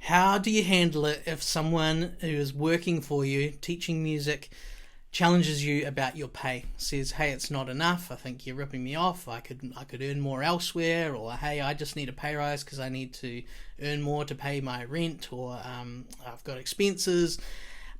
How do you handle it if someone who is working for you, teaching music, challenges you about your pay? Says, hey, it's not enough, I think you're ripping me off, I could earn more elsewhere, or hey, I just need a pay rise because I need to earn more to pay my rent, or I've got expenses,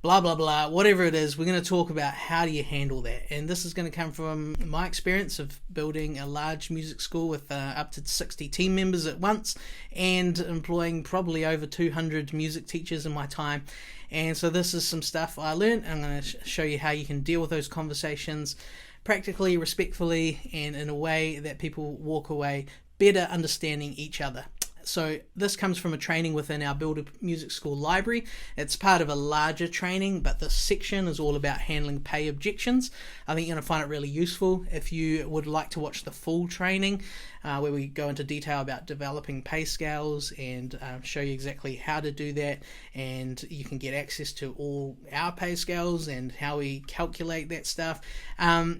blah blah blah, whatever it is. We're going to talk about how do you handle that, and this is going to come from my experience of building a large music school with up to 60 team members at once, and employing probably over 200 music teachers in my time. And so this is some stuff I learned. I'm going to show you how you can deal with those conversations practically, respectfully, and in a way that people walk away better understanding each other. So this comes from a training within our Build a Music School library. It's part of a larger training, but this section is all about handling pay objections. I think you're going to find it really useful. If you would like to watch the full training, where we go into detail about developing pay scales and show you exactly how to do that, and you can get access to all our pay scales and how we calculate that stuff,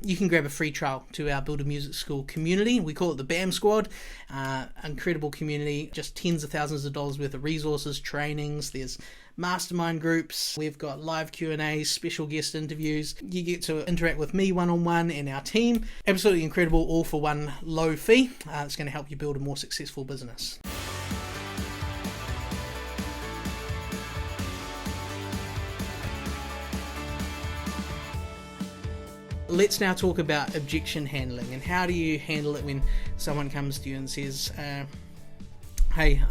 you can grab a free trial to our Build a Music School community. We call it the BAM Squad. Incredible community, just tens of thousands of dollars worth of resources, trainings, there's mastermind groups, we've got live Q&As, special guest interviews, you get to interact with me one-on-one and our team. Absolutely incredible, all for one low fee. It's going to help you build a more successful business. Let's now talk about objection handling, and how do you handle it when someone comes to you and says, hey,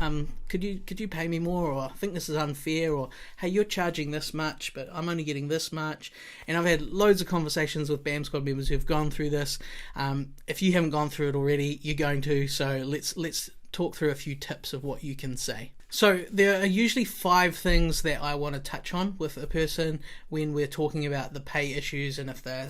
could you pay me more, or I think this is unfair, or hey, you're charging this much but I'm only getting this much. And I've had loads of conversations with BAM Squad members who've gone through this. If you haven't gone through it already, you're going to, so let's talk through a few tips of what you can say. So there are usually 5 things that I want to touch on with a person when we're talking about the pay issues, and if they're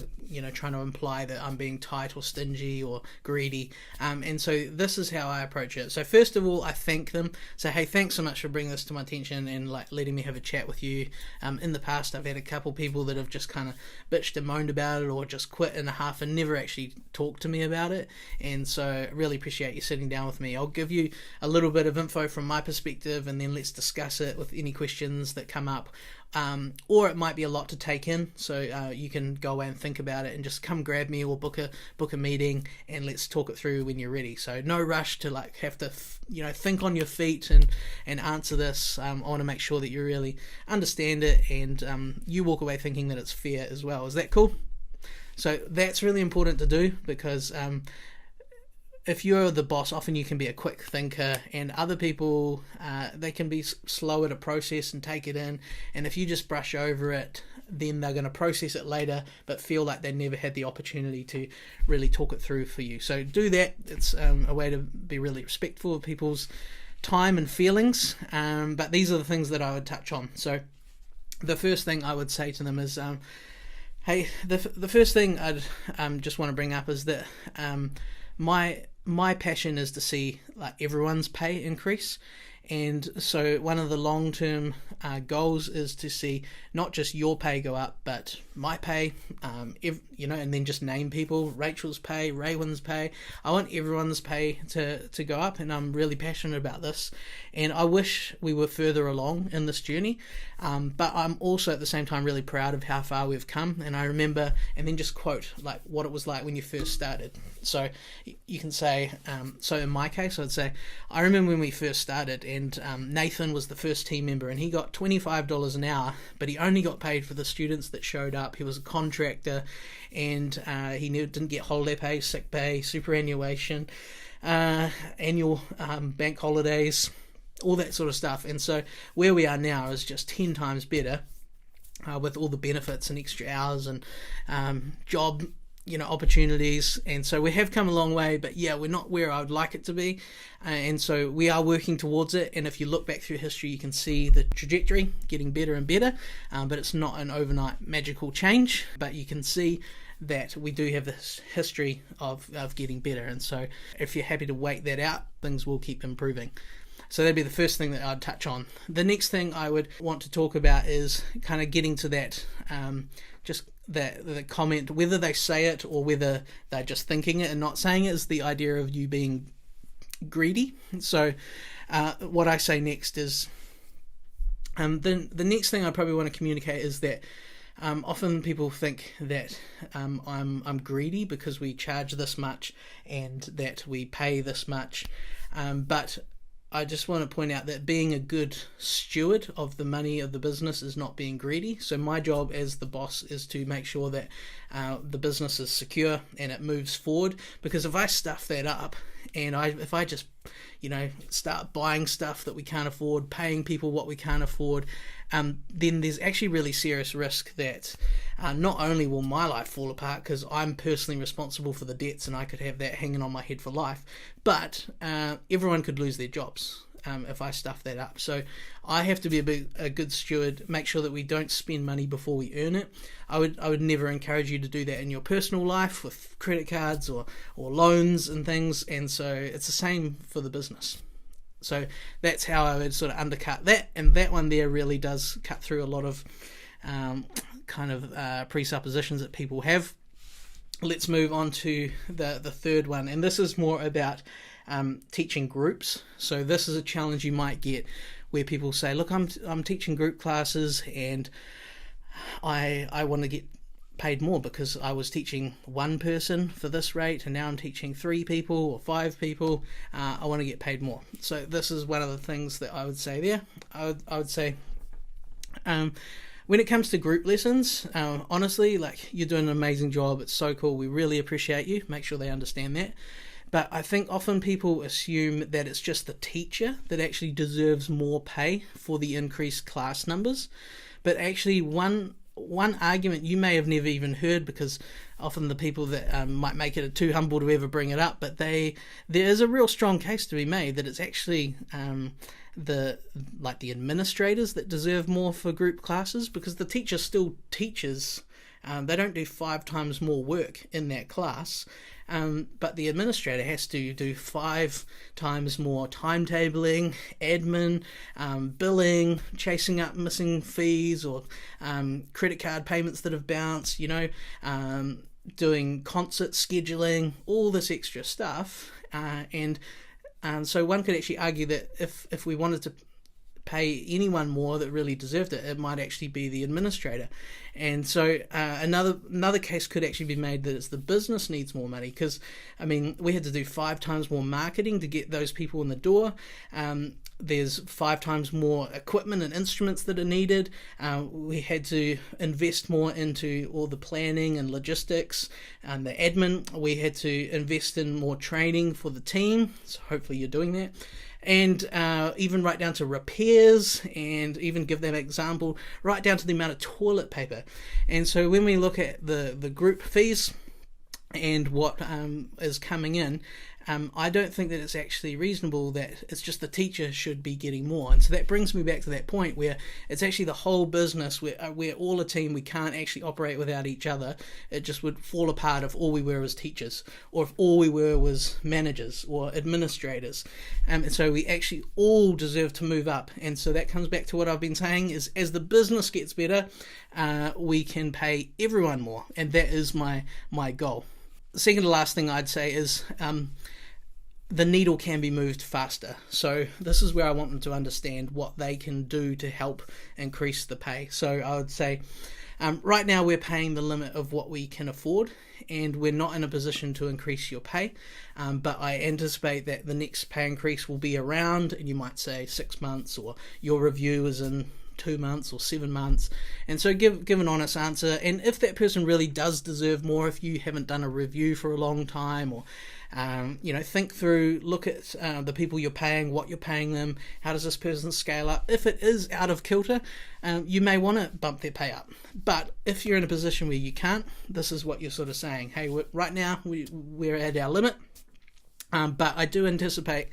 trying to imply that I'm being tight or stingy or greedy. And so this is how I approach it. So first of all, I thank them. Say, hey, thanks so much for bringing this to my attention and letting me have a chat with you. In the past, I've had a couple people that have just kind of bitched and moaned about it, or just quit in a half and never actually talked to me about it. And so I really appreciate you sitting down with me. I'll give you a little bit of info from my perspective, and then let's discuss it with any questions that come up. Or it might be a lot to take in, so you can go away and think about it and just come grab me, or book a meeting and let's talk it through when you're ready. So no rush to have to think on your feet and answer this. I want to make sure that you really understand it, and you walk away thinking that it's fair as well. Is that cool? So that's really important to do, because if you're the boss, often you can be a quick thinker, and other people, they can be slower to process and take it in. And if you just brush over it, then they're going to process it later, but feel like they never had the opportunity to really talk it through for you. So do that. It's a way to be really respectful of people's time and feelings. But these are the things that I would touch on. So the first thing I would say to them is, hey, the first thing I'd just want to bring up is that my passion is to see everyone's pay increase. And so one of the long-term goals is to see not just your pay go up, but my pay, and then just name people: Rachel's pay, Raywin's pay. I want everyone's pay to go up, and I'm really passionate about this. And I wish we were further along in this journey, but I'm also at the same time really proud of how far we've come. And I remember, and then just quote what it was like when you first started. So you can say, so in my case, I'd say, I remember when we first started, and Nathan was the first team member, and he got $25 an hour, but he only got paid for the students that showed up. He was a contractor, and he didn't get holiday pay, sick pay, superannuation, annual bank holidays, all that sort of stuff. And so where we are now is just 10 times better, with all the benefits and extra hours and job opportunities. And so we have come a long way, but yeah, we're not where I would like it to be, and so we are working towards it. And if you look back through history, you can see the trajectory getting better and better, but it's not an overnight magical change, but you can see that we do have this history of getting better. And so if you're happy to wait that out, things will keep improving. So that'd be the first thing that I'd touch on. The next thing I would want to talk about is kind of getting to that, just the comment, whether they say it or whether they're just thinking it and not saying it, is the idea of you being greedy. So what I say next is, Then the next thing I probably want to communicate is that often people think that I'm greedy because we charge this much and that we pay this much, but I just want to point out that being a good steward of the money of the business is not being greedy. So my job as the boss is to make sure that the business is secure and it moves forward. Because if I stuff that up and if I just start buying stuff that we can't afford, paying people what we can't afford, then there's actually really serious risk that not only will my life fall apart because I'm personally responsible for the debts and I could have that hanging on my head for life, but everyone could lose their jobs if I stuff that up. So I have to be a good steward, make sure that we don't spend money before we earn it. I would never encourage you to do that in your personal life with credit cards or loans and things, and so it's the same for the business. So that's how I would sort of undercut that, and that one there really does cut through a lot of presuppositions that people have. Let's move on to the third one, and this is more about teaching groups. So this is a challenge you might get where people say, look, I'm teaching group classes and I want to get paid more because I was teaching one person for this rate and now I'm teaching 3 people or 5 people. I want to get paid more. So this is one of the things that I would say there. I would say when it comes to group lessons, honestly, like, you're doing an amazing job. It's so cool. We really appreciate you. Make sure they understand that. But I think often people assume that it's just the teacher that actually deserves more pay for the increased class numbers. But actually one argument you may have never even heard, because often the people that might make it too humble to ever bring it up, but there is a real strong case to be made that it's actually the administrators that deserve more for group classes, because the teacher still teaches. They don't do 5 times more work in that class, but the administrator has to do 5 times more timetabling, admin, billing, chasing up missing fees or credit card payments that have bounced, doing concert scheduling, all this extra stuff. And so one could actually argue that if we wanted to pay anyone more that really deserved it, it might actually be the administrator. And so another case could actually be made that it's the business needs more money, because we had to do 5 times more marketing to get those people in the door. There's 5 times more equipment and instruments that are needed. We had to invest more into all the planning and logistics and the admin. We had to invest in more training for the team, so hopefully you're doing that. And even right down to repairs, and even give that example, right down to the amount of toilet paper. And so when we look at the group fees and what is coming in, I don't think that it's actually reasonable that it's just the teacher should be getting more. And so that brings me back to that point where it's actually the whole business, we're all a team. We can't actually operate without each other. It just would fall apart if all we were was teachers, or if all we were was managers or administrators. And so we actually all deserve to move up. And so that comes back to what I've been saying, is as the business gets better, we can pay everyone more. And that is my goal. The second to last thing I'd say is the needle can be moved faster. So this is where I want them to understand what they can do to help increase the pay. So I would say right now we're paying the limit of what we can afford, and we're not in a position to increase your pay, but I anticipate that the next pay increase will be around, and you might say 6 months, or your review is in 2 months or 7 months. And so give an honest answer. And if that person really does deserve more, if you haven't done a review for a long time, or think through, look at the people you're paying, what you're paying them, how does this person scale up. If it is out of kilter, you may want to bump their pay up. But if you're in a position where you can't, this is what you're sort of saying. Hey, right now we're at our limit, but I do anticipate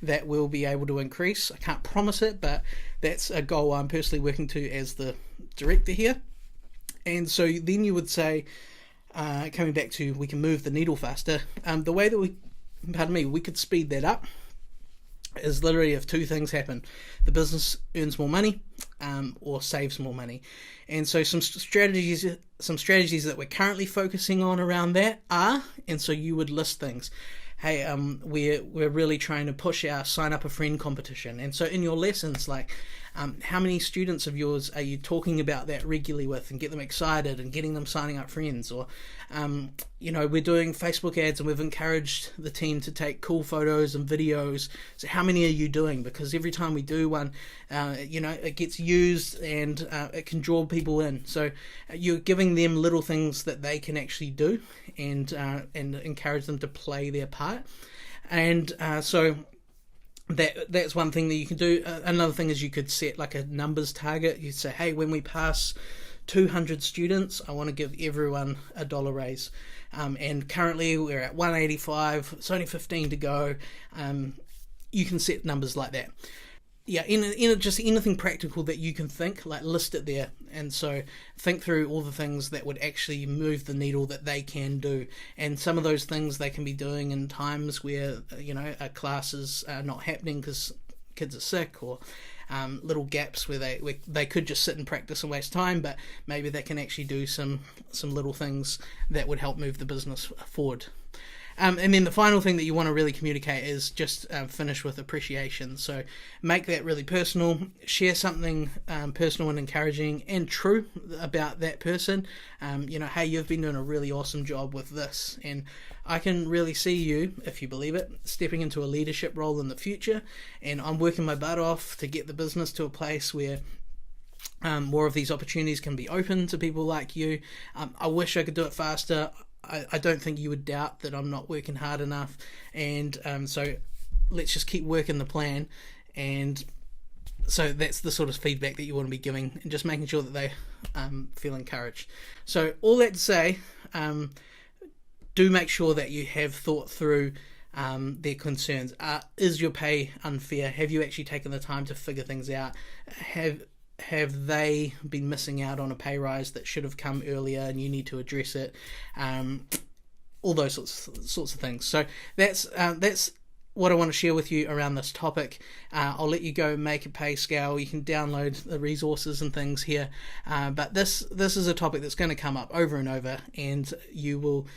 that we'll be able to increase. I can't promise it, but that's a goal I'm personally working to as the director here. And so then you would say, coming back to we can move the needle faster, the way that we could speed that up is literally if 2 things happen. The business earns more money or saves more money. And so some strategies that we're currently focusing on around that are, and so you would list things. Hey, we're really trying to push our sign up a friend competition. And so in your lessons, like How many students of yours are you talking about that regularly with and get them excited and getting them signing up friends? Or we're doing Facebook ads and we've encouraged the team to take cool photos and videos. So how many are you doing? Because every time we do one, it gets used and it can draw people in. So you're giving them little things that they can actually do and encourage them to play their part. And so that's one thing that you can do. Another thing is you could set like a numbers target. You'd say, hey, when we pass 200 students, I want to give everyone $1 raise. And currently we're at 185. It's only 15 to go. You can set numbers like that. Yeah, in just anything practical that you can think, like list it there. And so think through all the things that would actually move the needle that they can do. And some of those things they can be doing in times where, a class is not happening because kids are sick, or little gaps where they could just sit and practice and waste time, but maybe they can actually do some little things that would help move the business forward. And then the final thing that you want to really communicate is just finish with appreciation. So make that really personal. Share something personal and encouraging and true about that person. Hey, you've been doing a really awesome job with this, and I can really see you, if you believe it, stepping into a leadership role in the future. And I'm working my butt off to get the business to a place where more of these opportunities can be open to people like you. I wish I could do it faster. I don't think you would doubt that I'm not working hard enough, and so let's just keep working the plan. And so that's the sort of feedback that you want to be giving, and just making sure that they feel encouraged. So all that to say, do make sure that you have thought through their concerns. Is your pay unfair? Have you actually taken the time to figure things out? Have they been missing out on a pay rise that should have come earlier and you need to address it? All those sorts of things. So that's what I want to share with you around this topic. I'll let you go make a pay scale. You can download the resources and things here. But this is a topic that's going to come up over and over, and you'll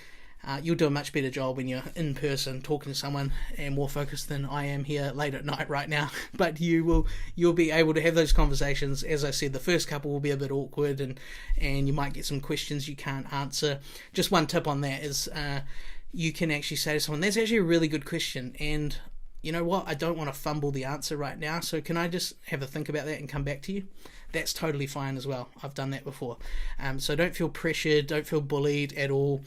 do a much better job when you're in person talking to someone and more focused than I am here late at night right now. But you'll be able to have those conversations. As I said, the first couple will be a bit awkward, and you might get some questions you can't answer. Just one tip on that is you can actually say to someone, that's actually a really good question, and you know what, I don't want to fumble the answer right now, so can I just have a think about that and come back to you? That's totally fine as well. I've done that before. So don't feel pressured, don't feel bullied at all.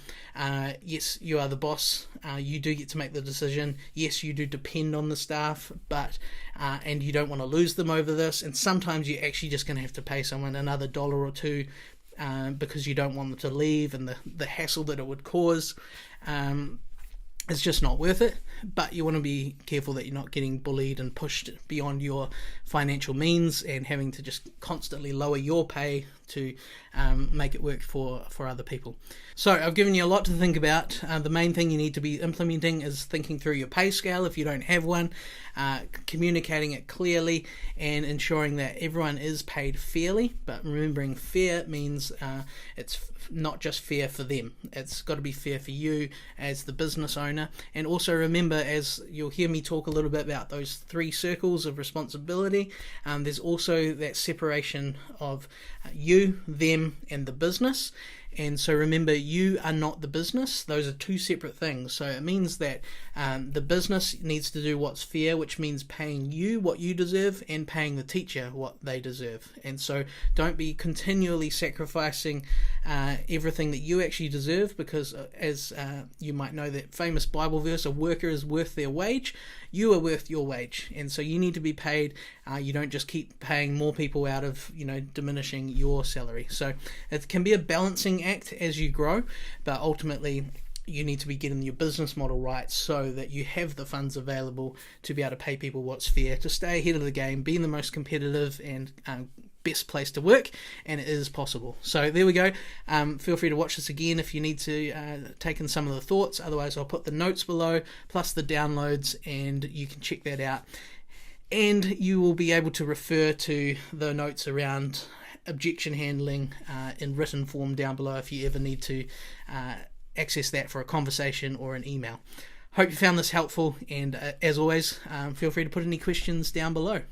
Yes, you are the boss. You do get to make the decision. Yes, you do depend on the staff, but and you don't want to lose them over this. And sometimes you're actually just going to have to pay someone another $1 or $2 because you don't want them to leave, and the hassle that it would cause. It's just not worth it. But you want to be careful that you're not getting bullied and pushed beyond your financial means and having to just constantly lower your pay to make it work for other people. So I've given you a lot to think about. The main thing you need to be implementing is thinking through your pay scale if you don't have one, communicating it clearly, and ensuring that everyone is paid fairly. But remembering fair means it's not just fair for them. It's got to be fair for you as the business owner. And also remember, as you'll hear me talk a little bit about those 3 circles of responsibility, there's also that separation of you, them, and the business. And so remember, you are not the business. Those are 2 separate things. So it means that the business needs to do what's fair, which means paying you what you deserve and paying the teacher what they deserve. And so don't be continually sacrificing everything that you actually deserve, because as you might know that famous Bible verse, a worker is worth their wage. You are worth your wage, and so you need to be paid. You don't just keep paying more people out of diminishing your salary. So it can be a balancing act as you grow, but ultimately you need to be getting your business model right so that you have the funds available to be able to pay people what's fair, to stay ahead of the game, being the most competitive and best place to work, and it is possible. So there we go. Feel free to watch this again if you need to take in some of the thoughts. Otherwise, I'll put the notes below plus the downloads, and you can check that out. And you will be able to refer to the notes around objection handling in written form down below if you ever need to access that for a conversation or an email. Hope you found this helpful, and as always, feel free to put any questions down below.